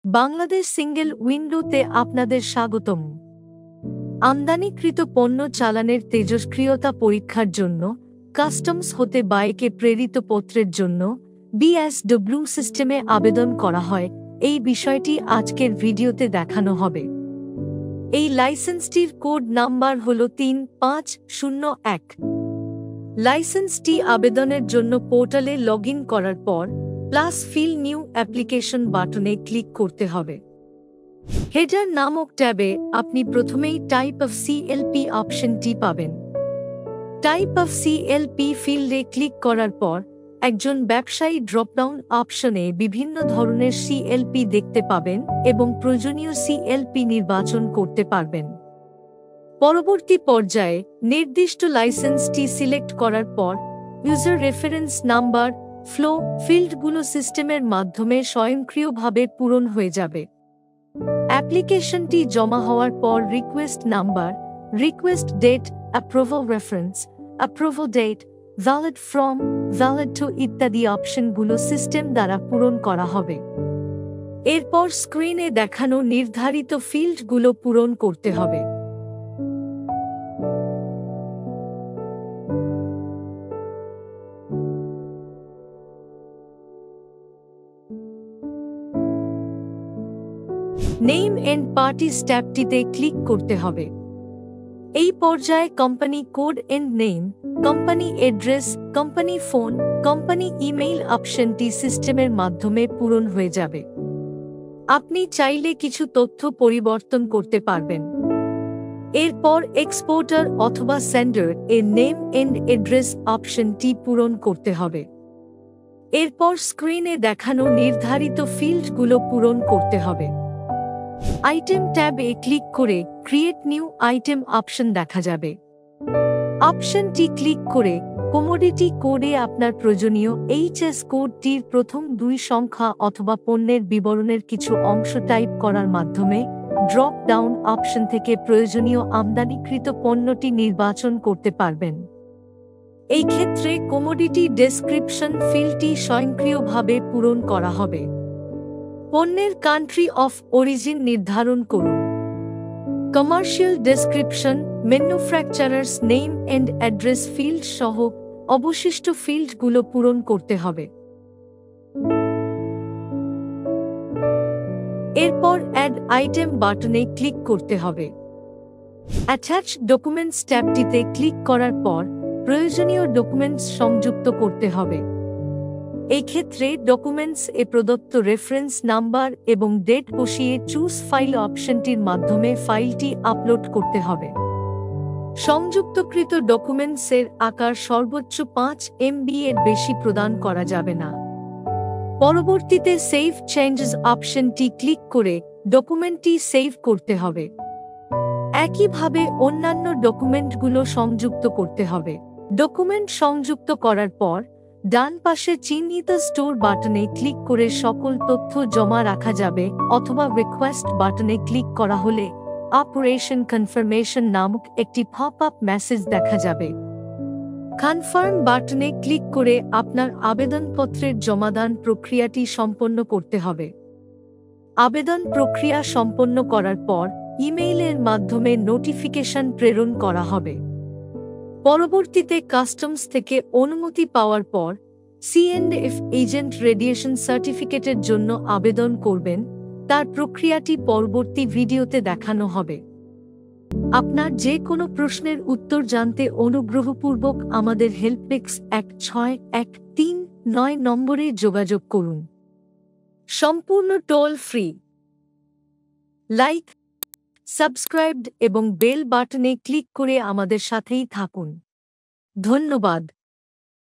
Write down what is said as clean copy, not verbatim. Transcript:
Bangladesh single উইন্ডোতে আপনাদের স্বাগতম। আমদানিকৃত পণ্য চালানের তেজস্ক্রিয়তা পরীক্ষার জন্য কাস্টমস হতে বাইকে প্রেরিত পত্রের জন্য বিএসডব্লিউ সিস্টেমে আবেদন করা হয়, এই বিষয়টি আজকের ভিডিওতে দেখানো হবে। এই লাইসেন্সটির কোড নাম্বার হল 3501। লাইসেন্সটি আবেদনের জন্য পোর্টালে লগ ইন করার পর প্লাস ফিল নিউ অ্যাপ্লিকেশন বাটনে ক্লিক করতে হবে। হেডার নামক ট্যাবে আপনি প্রথমেই টাইপ অফ সিএলপি অপশনটি পাবেন। টাইপ অফ সিএলপি ফিল্ডে ক্লিক করার পর একজন ব্যবসায়ী ড্রপডাউন অপশনে বিভিন্ন ধরনের সিএলপি দেখতে পাবেন এবং প্রয়োজনীয় সিএলপি নির্বাচন করতে পারবেন। পরবর্তী পর্যায়ে নির্দিষ্ট লাইসেন্সটি সিলেক্ট করার পর ইউজার রেফারেন্স নাম্বার ফ্লো ফিল্ডগুলো সিস্টেমের মাধ্যমে স্বয়ংক্রিয়ভাবে পূরণ হয়ে যাবে। অ্যাপ্লিকেশনটি জমা হওয়ার পর request number, request date, approval reference, approval date, valid from, valid to ইত্যাদি অপশনগুলো সিস্টেম দ্বারা পূরণ করা হবে। এরপর স্ক্রিনে দেখানো নির্ধারিত ফিল্ডগুলো পূরণ করতে হবে। নেম এন্ড পার্টি স্ট্যাপটিতে ক্লিক করতে হবে। এই পর্যায়ে company code end name, company address, company phone, company email অপশনটি সিস্টেমের মাধ্যমে পূরণ হয়ে যাবে। আপনি চাইলে কিছু তথ্য পরিবর্তন করতে পারবেন। এরপর এক্সপোর্টার অথবা সেন্ডার এর নেম এন্ড অ্যাড্রেস অপশনটি পূরণ করতে হবে। এরপর স্ক্রিনে দেখানো নির্ধারিত ফিল্ডগুলো পূরণ করতে হবে। আইটেম ট্যাবে ক্লিক করে ক্রিয়েট নিউ আইটেম অপশন দেখা যাবে। অপশনটি ক্লিক করে কমোডিটি কোডে আপনার প্রয়োজনীয় এইচএস কোডটির প্রথম 2 সংখ্যা অথবা পণ্যের বিবরণের কিছু অংশ টাইপ করার মাধ্যমে ড্রপ ডাউন অপশন থেকে প্রয়োজনীয় আমদানিকৃত পণ্যটি নির্বাচন করতে পারবেন। এই ক্ষেত্রে কমোডিটি ডেসক্রিপশন ফিল্ডটি স্বয়ংক্রিয়ভাবে পূরণ করা হবে। পণ্যের কান্ট্রি অফ অরিজিন নির্ধারণ করুন। Commercial description, manufacturers name and address field সহ অবশিষ্ট ফিল্ডগুলো পূরণ করতে হবে। এরপর অ্যাড আইটেম বাটনে ক্লিক করতে হবে। অ্যাটাচ ডকুমেন্টস ট্যাবটিতে ক্লিক করার পর প্রয়োজনীয় ডকুমেন্টস সংযুক্ত করতে হবে। এই ক্ষেত্রে ডকুমেন্টস এ প্রদত্ত রেফারেন্স নাম্বার এবং ডেট বসিয়ে চুজ ফাইল অপশনটির মাধ্যমে ফাইলটি আপলোড করতে হবে। সংযুক্তকৃত ডকুমেন্টসের আকার সর্বোচ্চ 5 MB এর বেশি প্রদান করা যাবে না। পরবর্তীতে সেভ চেঞ্জেস অপশনটি ক্লিক করে ডকুমেন্টটি সেভ করতে হবে। একইভাবে অন্যান্য ডকুমেন্টগুলো সংযুক্ত করতে হবে। ডকুমেন্ট সংযুক্ত করার পর ডান পাশে চিহ্নিত স্টোর বাটনে ক্লিক করে সকল তথ্য জমা রাখা যাবে অথবা রিকোয়েস্ট বাটনে ক্লিক করা হলে অপারেশন কনফার্মেশন নামক একটি পপ-আপ মেসেজ দেখা যাবে। কনফার্ম বাটনে ক্লিক করে আপনার আবেদনপত্রের জমাদান প্রক্রিয়াটি সম্পন্ন করতে হবে। আবেদন প্রক্রিয়া সম্পন্ন করার পর ইমেইলের মাধ্যমে নোটিফিকেশন প্রেরণ করা হবে। পরবর্তীতে কাস্টমস থেকে অনুমতি পাওয়ার পর C&F এজেন্ট রেডিয়েশন সার্টিফিকেটের জন্য আবেদন করবেন। তার প্রক্রিয়াটি পরবর্তী ভিডিওতে দেখানো হবে। আপনার যে কোনো প্রশ্নের উত্তর জানতে অনুগ্রহপূর্বক আমাদের হেল্পডেস্ক 1613 নম্বরে যোগাযোগ করুন। সম্পূর্ণ টোল ফ্রি। লাইক, সাবস্ক্রাইব এবং বেল বাটনে ক্লিক করে আমাদের সাথেই থাকুন। ধন্যবাদ।